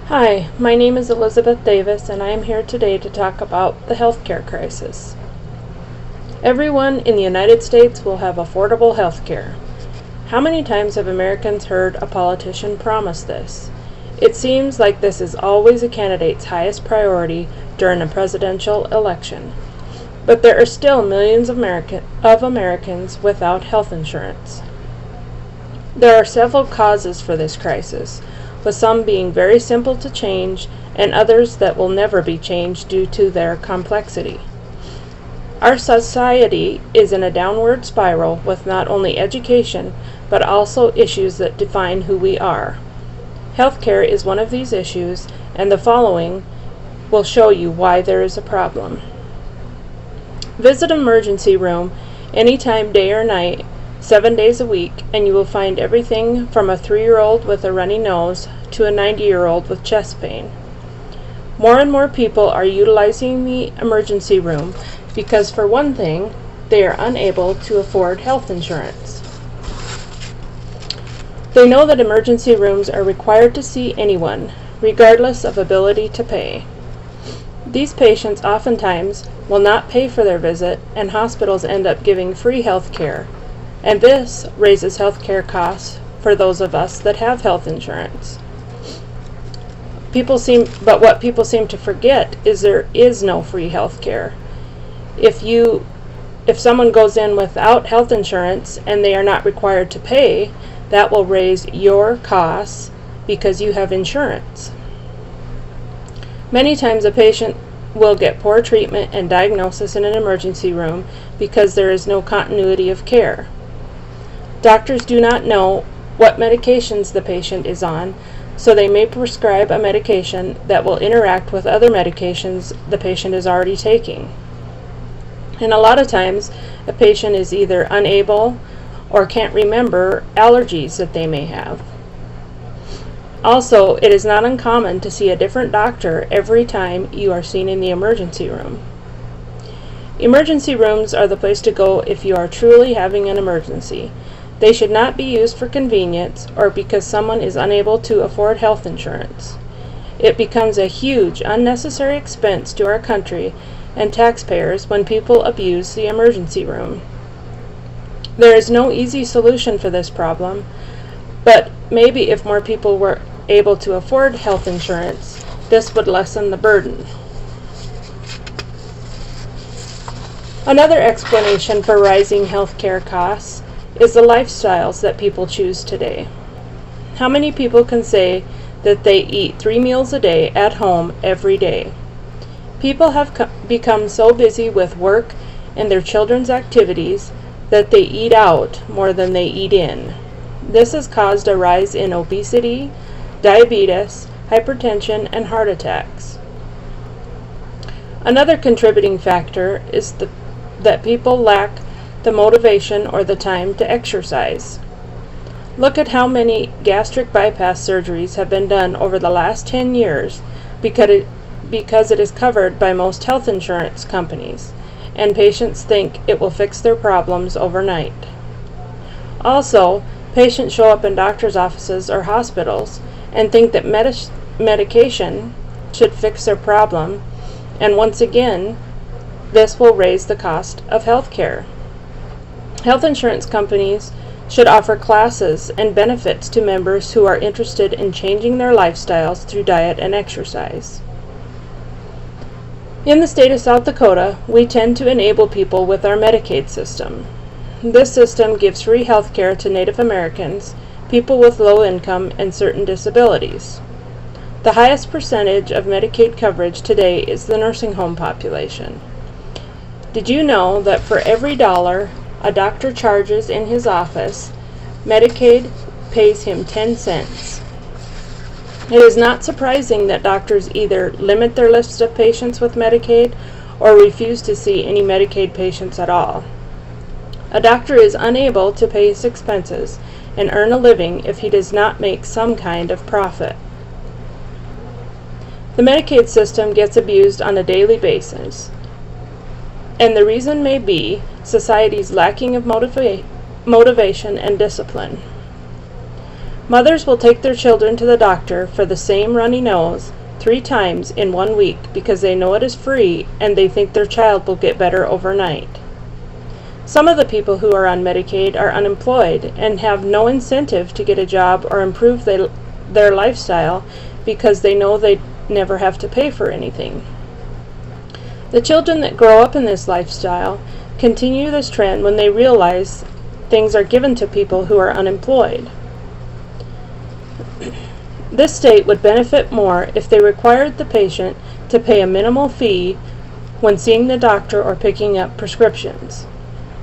Hi, my name is Elizabeth Davis, and I am here today to talk about the healthcare crisis. Everyone in the United States will have affordable healthcare. How many times have Americans heard a politician promise this? It seems like this is always a candidate's highest priority during a presidential election. But there are still millions of Americans without health insurance. There are several causes for this crisis, with some being very simple to change and others that will never be changed due to their complexity. Our society is in a downward spiral with not only education, but also issues that define who we are. Healthcare is one of these issues, and the following will show you why there is a problem. Visit an emergency room anytime, day or night, 7 days a week, and you will find everything from a 3-year-old with a runny nose to a 90-year-old with chest pain. More and more people are utilizing the emergency room because, for one thing, they are unable to afford health insurance. They know that emergency rooms are required to see anyone, regardless of ability to pay. These patients oftentimes will not pay for their visit, and hospitals end up giving free health care, and this raises health care costs for those of us that have health insurance. But what people seem to forget is there is no free health care. If someone goes in without health insurance and they are not required to pay, that will raise your costs because you have insurance. Many times a patient will get poor treatment and diagnosis in an emergency room because there is no continuity of care. Doctors do not know what medications the patient is on, so they may prescribe a medication that will interact with other medications the patient is already taking. And a lot of times, a patient is either unable or can't remember allergies that they may have. Also, it is not uncommon to see a different doctor every time you are seen in the emergency room. Emergency rooms are the place to go if you are truly having an emergency. They should not be used for convenience or because someone is unable to afford health insurance. It becomes a huge, unnecessary expense to our country and taxpayers when people abuse the emergency room. There is no easy solution for this problem, but maybe if more people were able to afford health insurance, this would lessen the burden. Another explanation for rising health care costs is the lifestyles that people choose today. How many people can say that they eat 3 meals a day at home every day? People have become so busy with work and their children's activities that they eat out more than they eat in. This has caused a rise in obesity, diabetes, hypertension, and heart attacks. Another contributing factor is that people lack the motivation or the time to exercise. Look at how many gastric bypass surgeries have been done over the last 10 years because it is covered by most health insurance companies, and patients think it will fix their problems overnight. Also, patients show up in doctor's offices or hospitals and think that medication should fix their problem, and once again, this will raise the cost of health care. Health insurance companies should offer classes and benefits to members who are interested in changing their lifestyles through diet and exercise. In the state of South Dakota, we tend to enable people with our Medicaid system. This system gives free health care to Native Americans, people with low income, and certain disabilities. The highest percentage of Medicaid coverage today is the nursing home population. Did you know that for every dollar a doctor charges in his office, Medicaid pays him 10 cents? It is not surprising that doctors either limit their list of patients with Medicaid or refuse to see any Medicaid patients at all. A doctor is unable to pay his expenses and earn a living if he does not make some kind of profit. The Medicaid system gets abused on a daily basis, and the reason may be society's lacking of motivation and discipline. Mothers will take their children to the doctor for the same runny nose 3 times in 1 week because they know it is free and they think their child will get better overnight. Some of the people who are on Medicaid are unemployed and have no incentive to get a job or improve their lifestyle because they know they never have to pay for anything. The children that grow up in this lifestyle continue this trend when they realize things are given to people who are unemployed. This state would benefit more if they required the patient to pay a minimal fee when seeing the doctor or picking up prescriptions.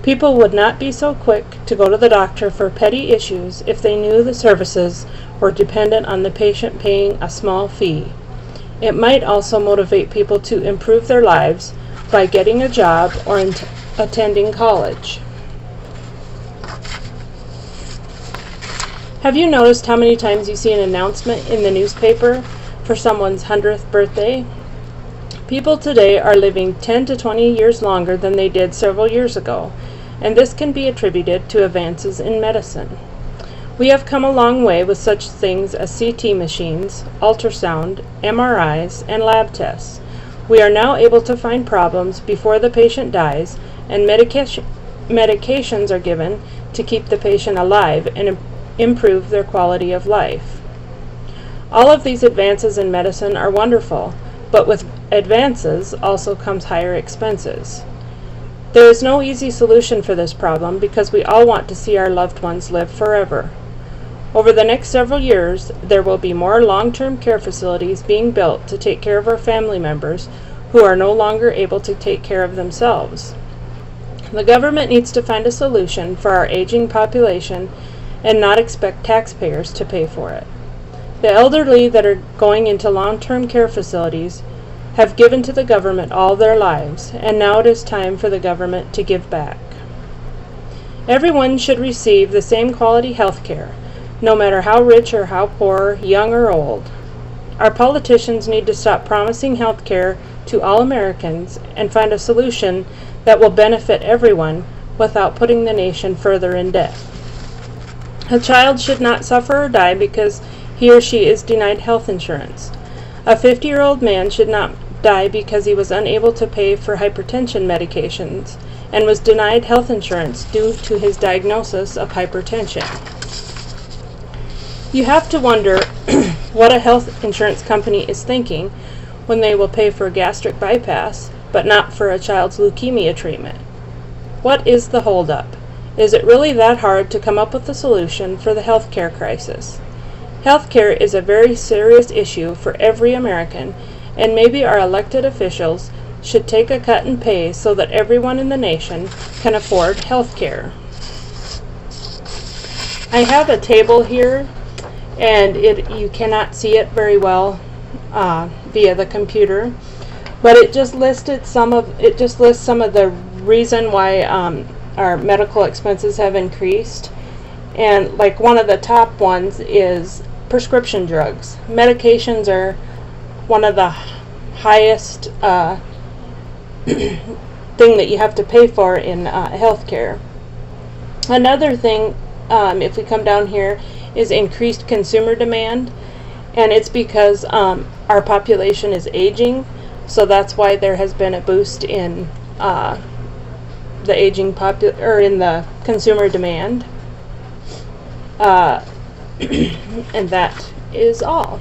People would not be so quick to go to the doctor for petty issues if they knew the services were dependent on the patient paying a small fee. It might also motivate people to improve their lives by getting a job or attending college. Have you noticed how many times you see an announcement in the newspaper for someone's 100th birthday? People today are living 10 to 20 years longer than they did several years ago, and this can be attributed to advances in medicine. We have come a long way with such things as CT machines, ultrasound, MRIs, and lab tests. We are now able to find problems before the patient dies, and medications are given to keep the patient alive and improve their quality of life. All of these advances in medicine are wonderful, but with advances also comes higher expenses. There is no easy solution for this problem because we all want to see our loved ones live forever. Over the next several years, there will be more long-term care facilities being built to take care of our family members who are no longer able to take care of themselves. The government needs to find a solution for our aging population and not expect taxpayers to pay for it. The elderly that are going into long-term care facilities have given to the government all their lives, and now it is time for the government to give back. Everyone should receive the same quality health care, no matter how rich or how poor, young or old. Our politicians need to stop promising health care to all Americans and find a solution that will benefit everyone without putting the nation further in debt. A child should not suffer or die because he or she is denied health insurance. A 50-year-old man should not die because he was unable to pay for hypertension medications and was denied health insurance due to his diagnosis of hypertension. You have to wonder what a health insurance company is thinking when they will pay for a gastric bypass but not for a child's leukemia treatment. What is the holdup? Is it really that hard to come up with a solution for the healthcare crisis? Healthcare is a very serious issue for every American, and maybe our elected officials should take a cut in pay so that everyone in the nation can afford healthcare. I have a table here, and you cannot see it very well via the computer, but it just lists some of the reason why our medical expenses have increased. And like one of the top ones is prescription drugs. Medications are one of the highest thing that you have to pay for in healthcare. Another thing, if we come down here, is increased consumer demand, and it's because our population is aging, so that's why there has been a boost in the aging in the consumer demand. And that is all.